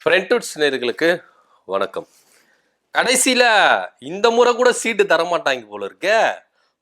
ஃப்ரெண்ட்வுட்ஸ் நேயர்களுக்கு வணக்கம். கடைசியில் இந்த முறை கூட சீட்டு தரமாட்டாங்க போல இருக்கே.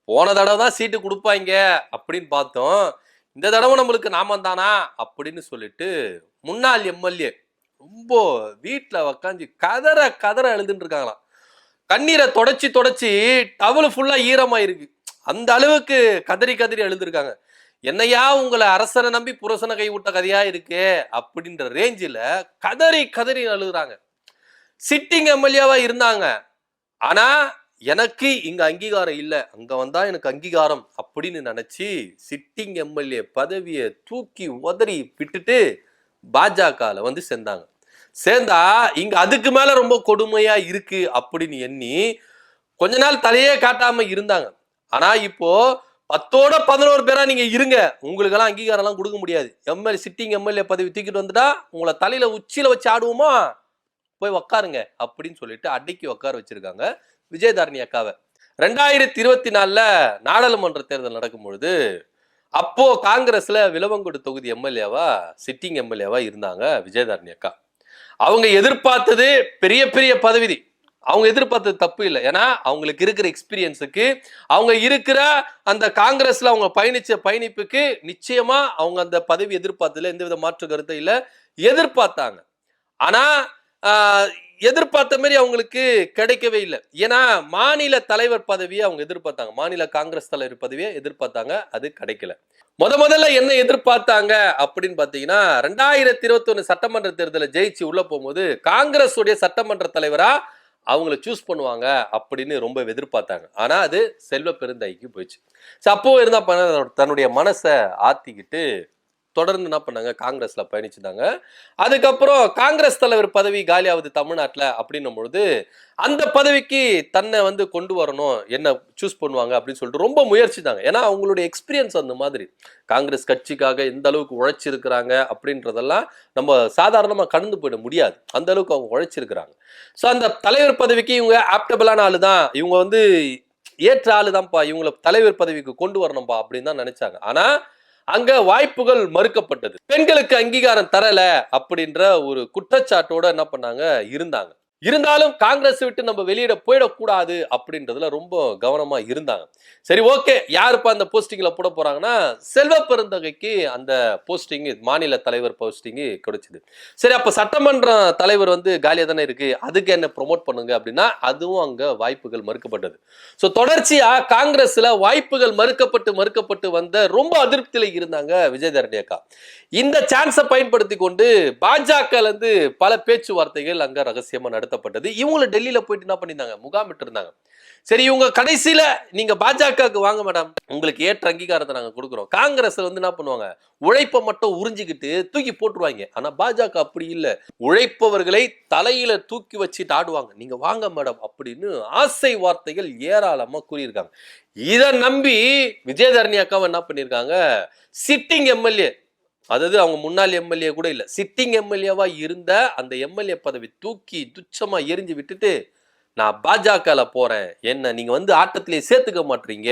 போன தடவை தான் சீட்டு கொடுப்பாங்க அப்படின்னு பார்த்தோம். இந்த தடவை நம்மளுக்கு நாம தானா அப்படின்னு சொல்லிட்டு முன்னாள் எம்எல்ஏ ரொம்ப வீட்டில் உக்காந்து கதற கதற எழுதுன்னு இருக்காங்களாம். கண்ணீரை தொடச்சி தொடச்சி டவலு ஃபுல்லாக ஈரமாயிருக்கு. அந்த அளவுக்கு கதறி கதறி எழுதிருக்காங்க. என்னையா உங்களை அரசனை நம்பி புரசனை கைவிட்ட கதையா இருக்கு அப்படின்ற ரேஞ்சில் கதறி கதறி அழுகுறாங்க. சிட்டிங் எம்எல்ஏவா இருந்தாங்க. ஆனா எனக்கு இங்க அங்கீகாரம் இல்லை, அங்க வந்தா எனக்கு அங்கீகாரம் அப்படின்னு நினைச்சு சிட்டிங் எம்எல்ஏ பதவியை தூக்கி உதறி விட்டுட்டு பாஜகல வந்து சேர்ந்தாங்க. சேர்ந்தா இங்க அதுக்கு மேல ரொம்ப கொடுமையா இருக்கு அப்படின்னு எண்ணி கொஞ்ச நாள் தலையே காட்டாம இருந்தாங்க. ஆனா இப்போ 10ஓட 11 பேரா நீங்க இருங்க, உங்களுக்கு எல்லாம் அங்கீகாரம் எல்லாம் கொடுக்க முடியாது. சிட்டிங் எம்எல்ஏ பதவி தூக்கிட்டு வந்துட்டா உங்களை தலையில உச்சியில வச்சு ஆடுவோமா, போய் உக்காருங்க அப்படின்னு சொல்லிட்டு அடக்கி உட்கார வச்சிருக்காங்க விஜயதாரணி அக்காவை. 2024 நாடாளுமன்ற தேர்தல் நடக்கும் பொழுது அப்போ காங்கிரஸ்ல விளவங்கோடு தொகுதி எம்எல்ஏவா சிட்டிங் எம்எல்ஏவா இருந்தாங்க விஜயதாரணி அக்கா. அவங்க எதிர்பார்த்தது பெரிய பெரிய பதவி. அவங்க எதிர்பார்த்தது தப்பு இல்லை. ஏன்னா அவங்களுக்கு இருக்கிற எக்ஸ்பீரியன்ஸுக்கு, அவங்க இருக்கிற அந்த காங்கிரஸ்ல அவங்க பயணிச்ச பயணிப்புக்கு நிச்சயமா அவங்க அந்த பதவி எதிர்பார்த்ததுல எந்தவித மாற்று கருத்தை இல்லை, எதிர்பார்த்தாங்க. ஆனா எதிர்பார்த்த மாதிரி அவங்களுக்கு கிடைக்கவே இல்லை. ஏன்னா மாநில தலைவர் பதவியை அவங்க எதிர்பார்த்தாங்க, மாநில காங்கிரஸ் தலைவர் பதவியை எதிர்பார்த்தாங்க, அது கிடைக்கல. முதல்ல என்ன எதிர்பார்த்தாங்க அப்படின்னு பாத்தீங்கன்னா 2021 சட்டமன்ற தேர்தலை ஜெயிச்சு உள்ள போகும்போது காங்கிரஸ் உடைய சட்டமன்ற தலைவரா அவங்கள சூஸ் பண்ணுவாங்க அப்படின்னு ரொம்ப எதிர்பார்த்தாங்க. ஆனா அது செல்வ பெருந்தாய்க்கு போயிடுச்சு. அப்போ இருந்தா தன்னுடைய மனசை ஆத்திக்கிட்டு தொடர்ந்து என்ன பண்ணாங்க, காங்கிரஸ்ல பயணிச்சுட்டாங்க. அதுக்கப்புறம் காங்கிரஸ் தலைவர் பதவி காலியாவது தமிழ்நாட்டில் அப்படின்னும் பொழுது அந்த பதவிக்கு தன்னை வந்து கொண்டு வரணும், என்ன சூஸ் பண்ணுவாங்க அப்படின்னு சொல்லிட்டு ரொம்ப முயற்சித்தாங்க. ஏன்னா அவங்களுடைய எக்ஸ்பீரியன்ஸ் அந்த மாதிரி காங்கிரஸ் கட்சிக்காக எந்த அளவுக்கு உழைச்சிருக்கிறாங்க அப்படின்றதெல்லாம் நம்ம சாதாரணமாக கடந்து போயிட முடியாது. அந்த அளவுக்கு அவங்க உழைச்சிருக்கிறாங்க. ஸோ அந்த தலைவர் பதவிக்கு இவங்க ஆப்டபிளான ஆளு தான், இவங்க வந்து ஏற்ற ஆளு தான்ப்பா, இவங்களை தலைவர் பதவிக்கு கொண்டு வரணும்பா அப்படின்னு தான் நினைச்சாங்க. ஆனா அங்க வாய்ப்புகள் மறுக்கப்பட்டது. பெண்களுக்கு அங்கீகாரம் தரல அப்படின்ற ஒரு குற்றச்சாட்டோட என்ன பண்ணாங்க இருந்தாங்க. இருந்தாலும் காங்கிரஸ் விட்டு நம்ம வெளியிட போயிடக்கூடாது அப்படின்றதுல ரொம்ப கவனமா இருந்தாங்க. சரி, ஓகே, யாருப்பா அந்த போஸ்டிங்ல போட போறாங்கன்னா செல்வ பெருந்தகைக்கு அந்த போஸ்டிங், மாநில தலைவர் போஸ்டிங் கிடைச்சது. சரி, அப்ப சட்டமன்ற தலைவர் வந்து காலியா தானே இருக்கு, அதுக்கு என்ன ப்ரொமோட் பண்ணுங்க அப்படின்னா அதுவும் அங்க வாய்ப்புகள் மறுக்கப்பட்டது. ஸோ தொடர்ச்சியா காங்கிரஸ்ல வாய்ப்புகள் மறுக்கப்பட்டு வந்த ரொம்ப அதிருப்தியில இருந்தாங்க விஜயதாரணி அக்கா. இந்த சான்ஸை பயன்படுத்தி கொண்டு பாஜக இருந்து பல பேச்சுவார்த்தைகள் அங்க ரகசியமா நடத்தப்பட்டது. இவங்க டெல்லியில போயிட்டு என்ன பண்ணிருந்தாங்க, முகாமிட்டு இருந்தாங்க. சரி, இவங்க கடைசியில நீங்க பாஜகவுக்கு வாங்க மேடம், உங்களுக்கு ஏற்ற அங்கீகாரத்தை நாங்க கொடுக்குறோம். காங்கிரஸ் வந்து என்ன பண்ணுவாங்க, உழைப்பை மட்டும் உறிஞ்சிக்கிட்டு தூக்கி போட்டுருவாங்க. ஆனா பாஜக அப்படி இல்லை, உழைப்பவர்களை தலையில தூக்கி வச்சுட்டு ஆடுவாங்க. நீங்க வாங்க மேடம் அப்படின்னு ஆசை வார்த்தைகள் ஏராளமா கூறியிருக்காங்க. இதை நம்பி விஜயதாரணி அக்காவை என்ன பண்ணிருக்காங்க, சிட்டிங் எம்எல்ஏ, அதாவது அவங்க முன்னாள் எம்எல்ஏ கூட இல்ல, சிட்டிங் எம்எல்ஏவா இருந்த அந்த எம்எல்ஏ பதவி தூக்கி துச்சமா எரிஞ்சு விட்டுட்டு நான் பாஜகல போறேன், என்ன நீங்க வந்து ஆட்டத்திலே சேர்த்துக்க மாட்டீங்க,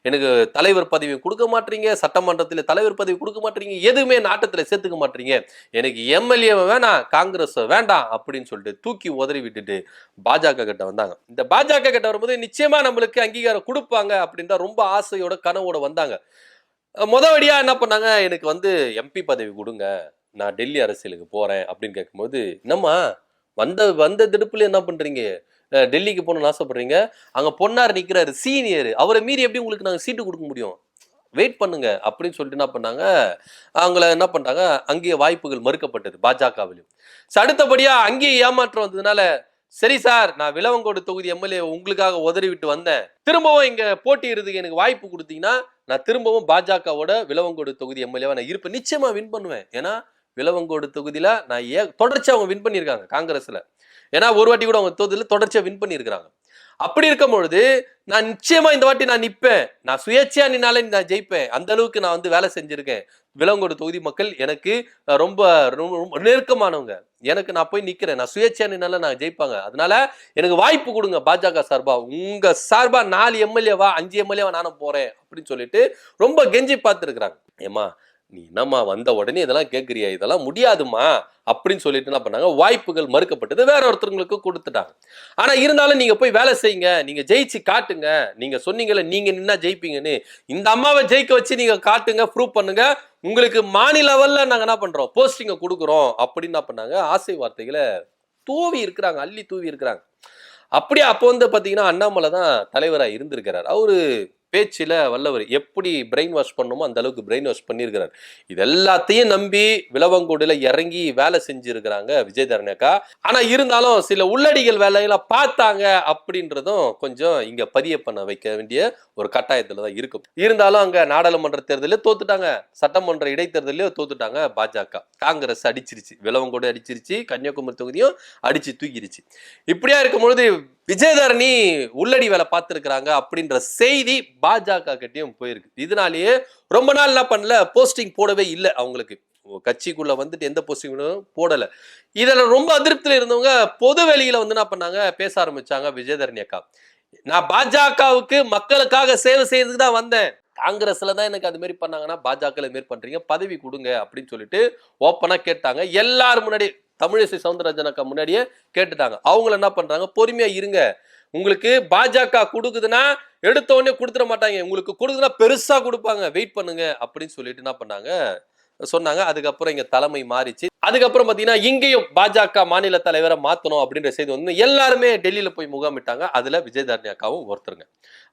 எனக்கு தலைவர் பதவி கொடுக்க மாட்டீங்க, சட்டமன்றத்திலே தலைவர் பதவி கொடுக்க மாட்டீங்க, எதுவுமே ஆட்டத்திலே சேர்த்துக்க மாட்டீங்க, எனக்கு எம்எல்ஏ வேணாம், காங்கிரஸ் வேண்டாம் அப்படின்னு சொல்லிட்டு தூக்கி உதறி விட்டுட்டு பாஜக கிட்ட வந்தாங்க. இந்த பாஜக கிட்ட வரும்போது நிச்சயமா நம்மளுக்கு அங்கீகாரம் கொடுப்பாங்க அப்படின்ற ரொம்ப ஆசையோட கனவோட வந்தாங்க. முதவடியா என்ன பண்ணாங்க, எனக்கு வந்து எம்பி பதவி கொடுங்க, நான் டெல்லி அரசியலுக்கு போறேன் அப்படின்னு கேட்கும்போது, என்னம்மா வந்த திடுப்புல என்ன பண்றீங்க, டெல்லிக்கு போகணும்னு ஆசைப்படுறீங்க, அங்க பொன்னார் நிக்கிறாரு சீனியர், அவரை மீறி எப்படி உங்களுக்கு நாங்க சீட்டு கொடுக்க முடியும், வெயிட் பண்ணுங்க அப்படின்னு சொல்லிட்டு என்ன பண்ணாங்க, அவங்கள என்ன பண்றாங்க, அங்கேயே வாய்ப்புகள் மறுக்கப்பட்டது பாஜகவிலும். அடுத்தபடியா அங்கேயே ஏமாற்றம் வந்ததுனால, சரி சார், நான் விளவங்கோடு தொகுதி எம்எல்ஏ உங்களுக்காக உதறி விட்டு வந்தேன், திரும்பவும் இங்க போட்டியிடுறதுக்கு எனக்கு வாய்ப்பு கொடுத்தீங்கன்னா நான் திரும்பவும் பாஜகவோட விளவங்கோடு தொகுதி எம்எல்ஏவா நான் இருப்பேன், நிச்சயமா வின் பண்ணுவேன். ஏன்னா விளவங்கோடு தொகுதியில நான் தொடர்ச்சியா அவங்க வின் பண்ணியிருக்காங்க காங்கிரஸ்ல. ஏன்னா ஒரு வாட்டி கூட அவங்க தொகுதியில் தொடர்ச்சியா வின் பண்ணியிருக்கிறாங்க. அப்படி இருக்கும் பொழுது நான் நிச்சயமா இந்த வாட்டி நான் நிற்பேன், நான் சுயேட்சையா நின்னாலே நான் ஜெயிப்பேன், அந்த அளவுக்கு நான் வந்து வேலை செஞ்சிருக்கேன். விளவங்கோடு தொகுதி மக்கள் எனக்கு ரொம்ப நெருக்கமானவங்க, எனக்கு நான் போய் நிக்கிறேன், நான் சுயேட்சையா நின்னால நான் ஜெயிப்பாங்க, அதனால எனக்கு வாய்ப்பு கொடுங்க பாஜக சார்பா, உங்க சார்பா 4 எம்எல்ஏவா 5 எம்எல்ஏவா நானும் போறேன் அப்படின்னு சொல்லிட்டு ரொம்ப கெஞ்சி பார்த்துருக்குறாங்க. ஏமா நீ என்னம்மா வந்த உடனே இதெல்லாம் கேட்குறியா, இதெல்லாம் முடியாதுமா அப்படின்னு சொல்லிட்டு என்ன பண்ணாங்க, வாய்ப்புகள் மறுக்கப்பட்டது, வேற ஒருத்தவங்களுக்கு கொடுத்துட்டாங்க. ஆனா இருந்தாலும் நீங்க போய் வேலை செய்யுங்க, நீங்க ஜெயிச்சு காட்டுங்க, நீங்க சொன்னீங்கல்ல நீங்க நின்னா ஜெயிப்பீங்கன்னு, இந்த அம்மாவை ஜெயிக்க வச்சு நீங்க காட்டுங்க, ப்ரூவ் பண்ணுங்க, உங்களுக்கு மாநில லெவல்ல நாங்க என்ன பண்றோம், போஸ்டிங்க கொடுக்குறோம் அப்படின்னு என்ன பண்ணாங்க, ஆசை வார்த்தைகளை தூவி இருக்கிறாங்க, அள்ளி தூவி இருக்கிறாங்க. அப்படியே அப்போ வந்து பாத்தீங்கன்னா அண்ணாமலை தான் தலைவராக இருந்திருக்கிறார். அவரு பேச்சில வல்லவர். எப்படி பிரெயின் வாஷ் பண்ணுமோ அந்த அளவுக்கு பிரெயின் வாஷ் பண்ணியிருக்கிறார். இது எல்லாத்தையும் நம்பி விளவங்கோடுல இறங்கி வேலை செஞ்சிருக்கிறாங்க விஜயதரணி அக்கா. ஆனா இருந்தாலும் சில உள்ளடிகள் வேலையெல்லாம் பார்த்தாங்க அப்படின்றதும் கொஞ்சம் இங்க பதிய பண்ண வைக்க வேண்டிய ஒரு கட்டாயத்துல தான் இருக்கும். இருந்தாலும் அங்க நாடாளுமன்ற தேர்தலில் தோத்துட்டாங்க, சட்டமன்ற இடைத்தேர்தலையும் தோத்துட்டாங்க பாஜக. காங்கிரஸ் அடிச்சிருச்சு, விளவங்கோடு அடிச்சிருச்சு, கன்னியாகுமரி தொகுதியும் அடிச்சு தூக்கிருச்சு. இப்படியா இருக்கும் பொழுது விஜயதரணி உள்ளடி வேலை பார்த்திருக்கிறாங்க அப்படின்ற செய்தி பாஜக கிட்டயும் போயிருக்கு. இதனாலேயே ரொம்ப நாள் என்ன பண்ணல, போஸ்டிங் போடவே இல்லை அவங்களுக்கு. கட்சிக்குள்ள வந்துட்டு எந்த போஸ்டிங் போடல. இதுல ரொம்ப அதிருப்தியில இருந்தவங்க பொது வெளியில வந்து என்ன பண்ணாங்க, பேச ஆரம்பிச்சாங்க விஜயதரணி அக்கா. நான் பாஜகவுக்கு மக்களுக்காக சேவை செய்யறதுக்கு தான் வந்தேன், காங்கிரஸ்ல தான் எனக்கு அது மாதிரி பண்ணாங்கன்னா பாஜக மாரி பண்றீங்க, பதவி கொடுங்க அப்படின்னு சொல்லிட்டு ஓப்பனா கேட்டாங்க. எல்லாரும் முன்னாடி தமிழிசை சவுந்தரராஜன் அக்கா முன்னாடியே கேட்டுட்டாங்க. அவங்கள என்ன பண்றாங்க, பொறுமையா இருங்க, உங்களுக்கு பாஜக கொடுக்குதுன்னா எடுத்த உடனே கொடுத்துட மாட்டாங்க, உங்களுக்கு கொடுக்குதுன்னா பெருசா கொடுப்பாங்க, வெயிட் பண்ணுங்க அப்படின்னு சொல்லிட்டு என்ன பண்ணாங்க சொன்னாங்க. அதுக்கப்புறம் இங்க தலைமை மாறிச்சு. அதுக்கப்புறம் பாத்தீங்கன்னா இங்கேயும் பாஜக மாநில தலைவரை மாத்தணும் அப்படின்ற செய்தி வந்து எல்லாருமே டெல்லியில போய் முகாமிட்டாங்க. அதுல விஜயதரணி அக்காவும் ஒருத்தருங்க.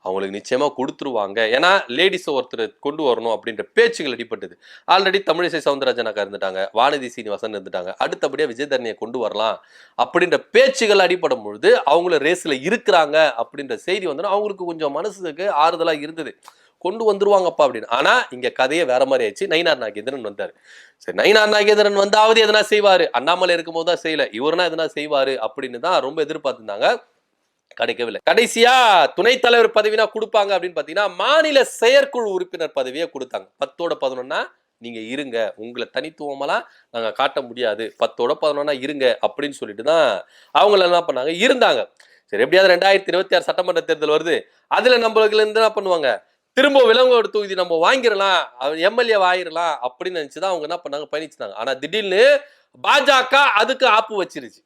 அவங்களுக்கு நிச்சயமா கொடுத்துருவாங்க, ஏன்னா லேடிஸ் ஒருத்தர் கொண்டு வரணும் அப்படின்ற பேச்சுகள் அடிப்பட்டது. ஆல்ரெடி தமிழிசை சவுந்தரராஜன் அக்கா இருந்துட்டாங்க, வானதி சீனிவாசன் இருந்துட்டாங்க, அடுத்தபடியா விஜயதரணியை கொண்டு வரலாம் அப்படின்ற பேச்சுகள் அடிப்படும் பொழுது அவங்கள ரேஸ்ல இருக்கிறாங்க அப்படின்ற செய்தி வந்து அவங்களுக்கு கொஞ்சம் மனசுக்கு ஆறுதலா இருந்தது, கொண்டு வந்துருவாங்கப்பா அப்படின்னு. ஆனா இங்க கதையே வேற மாதிரி ஆயிடுச்சு. நயினார் நாகேந்திரன் வந்தாரு. சரி, நயினார் நாகேந்திரன் வந்தாவது எதனா செய்வாரு, அண்ணாமலை இருக்கும் போது தான் செய்யல, இவருனா எதனா செய்வாரு அப்படின்னு தான் ரொம்ப எதிர்பார்த்திருந்தாங்க. கிடைக்கவில்லை. கடைசியா துணைத் தலைவர் பதவினா கொடுப்பாங்க அப்படின்னு பாத்தீங்கன்னா மாநில செயற்குழு உறுப்பினர் பதவியை கொடுத்தாங்க. 10-11 நீங்க இருங்க, உங்களை தனித்துவமெல்லாம் நாங்க காட்ட முடியாது, 10-11 இருங்க அப்படின்னு சொல்லிட்டு தான் அவங்கள என்ன பண்ணாங்க, இருந்தாங்க. சரி, எப்படியாவது 2026 சட்டமன்ற தேர்தல் வருது, அதுல நம்மளுக்கு இருந்து என்ன பண்ணுவாங்க, திரும்ப விலங்கோடு தொகுதி நம்ம வாங்கிடலாம், எம்எல்ஏ ஆயிரலாம் அப்படின்னு நினைச்சுதான் அவங்க என்ன பண்ணாங்க, பயணிச்சாங்க. ஆனா திடீர்னு பாஜக அதுக்கு ஆப்பு வச்சிருச்சு.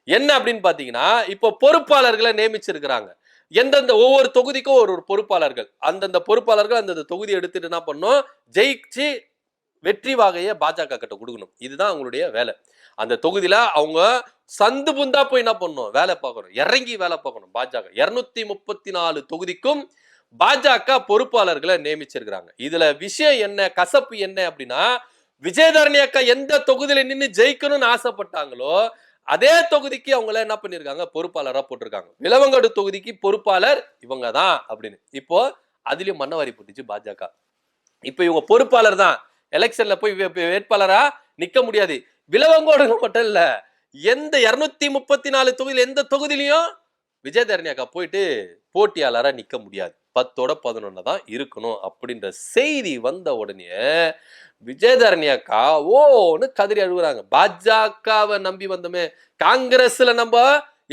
என்ன அப்படின்னு பாத்தீங்கன்னா, இப்போ பொறுப்பாளர்களை நியமிச்சிருக்கிறாங்க. எந்தெந்த ஒவ்வொரு தொகுதிக்கும் ஒரு பொறுப்பாளர்கள், அந்தந்த பொறுப்பாளர்கள் அந்தந்த தொகுதி எடுத்துட்டு என்ன பண்ணும், ஜெயிச்சு வெற்றி வாகையை பாஜக கிட்ட கொடுக்கணும். இதுதான் அவங்களுடைய வேலை. அந்த தொகுதியில அவங்க சந்து புந்தா போய் என்ன பண்ணணும், வேலை பார்க்கணும், இறங்கி வேலை பார்க்கணும். பாஜக 234 தொகுதிக்கும் பாஜக பொறுப்பாளர்களை நியமிச்சிருக்கிறாங்க. இதுல விஷயம் என்ன, கசப்பு என்ன அப்படின்னா, விஜயதரணி அக்கா எந்த தொகுதியில நின்று ஜெயிக்கணும்னு ஆசைப்பட்டாங்களோ அதே தொகுதிக்கு அவங்கள என்ன பண்ணிருக்காங்க, பொறுப்பாளரா போட்டிருக்காங்க. விளவங்கோடு தொகுதிக்கு பொறுப்பாளர் இவங்க தான் அப்படின்னு. இப்போ அதுலயும் மண்ணவாரி போட்டுச்சு பாஜக. இப்ப இவங்க பொறுப்பாளர் தான், எலெக்ஷன்ல போய் வேட்பாளரா நிக்க முடியாது. விளவங்கோடு மட்டும் இல்ல, எந்த 234 தொகுதியில எந்த தொகுதியிலையும் விஜயதரணி அக்கா போயிட்டு போட்டியாளரா நிக்க முடியாது, 10-11 தான் இருக்கணும் அப்படின்ற செய்தி வந்த உடனே விஜயதரணி அக்கா ஓன்னு கதறி அழுகுறாங்க. பாஜகவை நம்பி வந்தோமே, காங்கிரஸ்ல நம்ம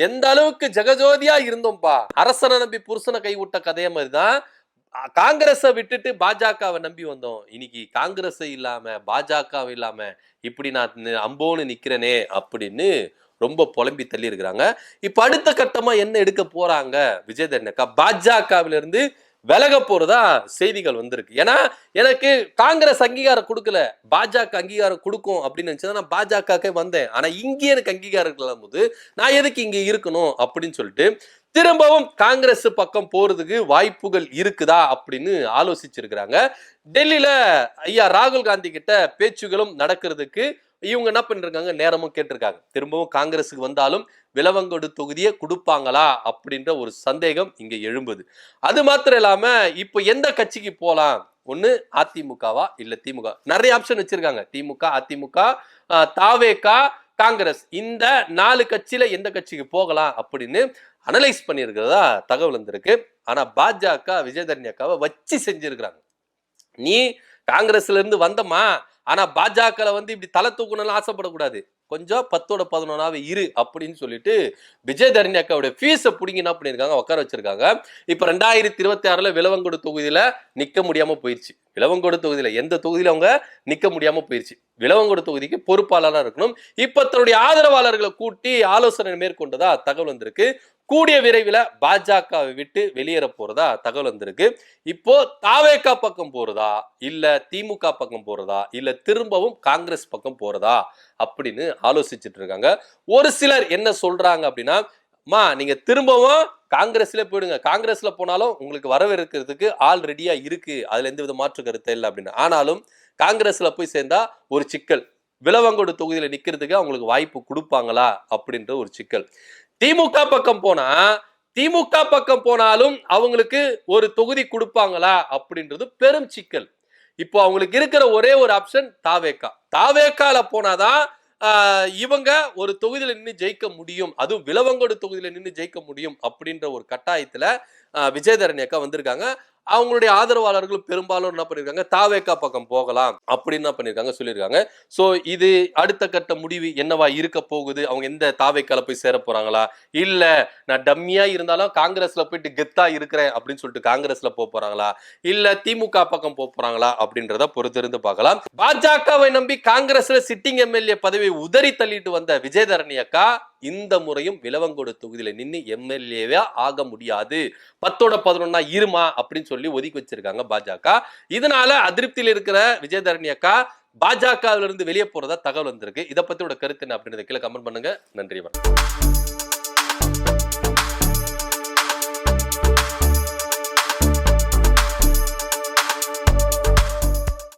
எந்த அளவுக்கு ஜெகஜோதியா இருந்தோம்பா, அரசனை நம்பி புருஷனை கைவிட்ட கதைய மாதிரிதான் காங்கிரஸை விட்டுட்டு பாஜகவை நம்பி வந்தோம். இன்னைக்கு காங்கிரஸ் இல்லாம பாஜக இல்லாம இப்படி நான் அம்போன்னு நிக்கிறேனே அப்படின்னு ரொம்ப புலம்பி தள்ளி இருக்கிறாங்க. இப்ப அடுத்த கட்டமா என்ன எடுக்க போறாங்க விஜயதரணி அக்கா, பாஜகவில இருந்து விலக போறதா செய்திகள் வந்திருக்கு. ஏன்னா எனக்கு காங்கிரஸ் அங்கீகாரம் கொடுக்கல, பாஜக அங்கீகாரம் கொடுக்கும் அப்படின்னு நினைச்சா நான் பாஜக வந்தேன். ஆனா இங்கே எனக்கு அங்கீகாரம் இருக்கலாம் போது நான் எதுக்கு இங்க இருக்கணும் அப்படின்னு சொல்லிட்டு திரும்பவும் காங்கிரஸ் பக்கம் போறதுக்கு வாய்ப்புகள் இருக்குதா அப்படின்னு ஆலோசிச்சிருக்கிறாங்க. டெல்லியில ஐயா ராகுல் காந்தி கிட்ட பேச்சுகளும் நடக்கிறதுக்கு இவங்க என்ன பண்ணிருக்காங்க, நேரமும் கேட்டிருக்காங்க. திரும்பவும் காங்கிரஸுக்கு வந்தாலும் விளவங்கோடு தொகுதியை கொடுப்பாங்களா அப்படின்ற ஒரு சந்தேகம் இங்க எழும்புது. அது மாத்திரம் இல்லாம இப்ப எந்த கட்சிக்கு போலாம், ஒண்ணு அதிமுகவா இல்ல திமுக, நிறைய ஆப்ஷன் வச்சிருக்காங்க. திமுக, அதிமுக, தாவேகா, காங்கிரஸ், இந்த 4 கட்சியில எந்த கட்சிக்கு போகலாம் அப்படின்னு அனலைஸ் பண்ணியிருக்கிறதா தகவல் வந்திருக்கு. ஆனா பாஜக விஜயதரணி அக்காவை வச்சு செஞ்சிருக்கிறாங்க. நீ காங்கிரஸ்ல இருந்து வந்தமா, ஆனா பாஜக வந்து இப்படி தலை தூக்கணும்னு ஆசைப்படக்கூடாது, கொஞ்சம் 10-11 இரு அப்படின்னு சொல்லிட்டு விஜயதரணி அக்காவுடைய ஃபீஸை பிடிங்கி என்ன பண்ணியிருக்காங்க, உட்கார வச்சிருக்காங்க. இப்ப 2026 விலவங்கோடு தொகுதியில நிக்க முடியாம போயிடுச்சு. விலவங்கோடு தொகுதியில எந்த தொகுதியில அவங்க நிக்க முடியாம போயிடுச்சு. விலவங்கோடு தொகுதிக்கு பொறுப்பாளராக இருக்கணும். இப்ப தன்னுடைய ஆதரவாளர்களை கூட்டி ஆலோசனை மேற்கொண்டதா தகவல் வந்திருக்கு. கூடிய விரைவில் பாஜகவை விட்டு வெளியேற போறதா தகவல் வந்திருக்கு. இப்போ தாவேகா பக்கம் போறதா இல்ல திமுக பக்கம் போறதா இல்ல திரும்பவும் காங்கிரஸ் பக்கம் போறதா அப்படின்னு ஆலோசிச்சுட்டு இருக்காங்க. ஒரு சிலர் என்ன சொல்றாங்க அப்படின்னா, நீங்க திரும்பவும் காங்கிரஸ்ல போயிடுங்க, காங்கிரஸ்ல போனாலும் உங்களுக்கு வரவேற்கிறதுக்கு ஆள் ரெடியா இருக்கு, அதுல எந்த வித மாற்று கருத்து இல்லை அப்படின்னு. ஆனாலும் காங்கிரஸ்ல போய் சேர்ந்தா ஒரு சிக்கல், விலவங்கோடு தொகுதியில நிக்கிறதுக்கு அவங்களுக்கு வாய்ப்பு கொடுப்பாங்களா அப்படின்ற ஒரு சிக்கல். திமுக பக்கம் போனாலும் அவங்களுக்கு ஒரு தொகுதி கொடுப்பாங்களா அப்படின்றது பெரும் சிக்கல். இப்போ அவங்களுக்கு இருக்கிற ஒரே ஒரு ஆப்ஷன் தாவேக்கால போனாதான் இவங்க ஒரு தொகுதியில நின்று ஜெயிக்க முடியும், அதுவும் விலவங்கோடு தொகுதியில நின்று ஜெயிக்க முடியும் அப்படின்ற ஒரு கட்டாயத்துல விஜயதரணி அக்கா வந்திருக்காங்க. அவங்களுடைய ஆதரவாளர்கள் பெரும்பாலும் என்ன பண்ணிருக்காங்க, தாவேகா பக்கம் போகலாம் அப்படின்னு என்ன பண்ணிருக்காங்க சொல்லியிருக்காங்க. சோ இது அடுத்த கட்ட முடிவு என்னவா இருக்க போகுது, அவங்க எந்த தாவேக்கால போய் சேர போறாங்களா, இல்ல நான் டம்மியா இருந்தாலும் காங்கிரஸ்ல போயிட்டு கெத்தா இருக்கிறேன் அப்படின்னு சொல்லிட்டு காங்கிரஸ்ல போறாங்களா, இல்ல திமுக பக்கம் போறாங்களா அப்படின்றத பொறுத்திருந்து பார்க்கலாம். பாஜகவை நம்பி காங்கிரஸ்ல சிட்டிங் எம்எல்ஏ பதவியை உதறி தள்ளிட்டு வந்த விஜயதரணி அக்கா இந்த முறையும் விலவங்கோடு தொகுதியில நின்று எம்எல்ஏவா ஆக முடியாது, 10-11 இருமா அப்படின்னு சொல்லி ஒதுக்கி வச்சிருக்காங்க பாஜக. இதனால அதிருப்தியில் இருக்கிற விஜயதரணி அக்கா பாஜகவிலிருந்து வெளியே போறதா தகவல் வந்திருக்கு. இதை பத்தியோட கருத்து என்ன அப்படின்றத கீழே கமெண்ட் பண்ணுங்க. நன்றி.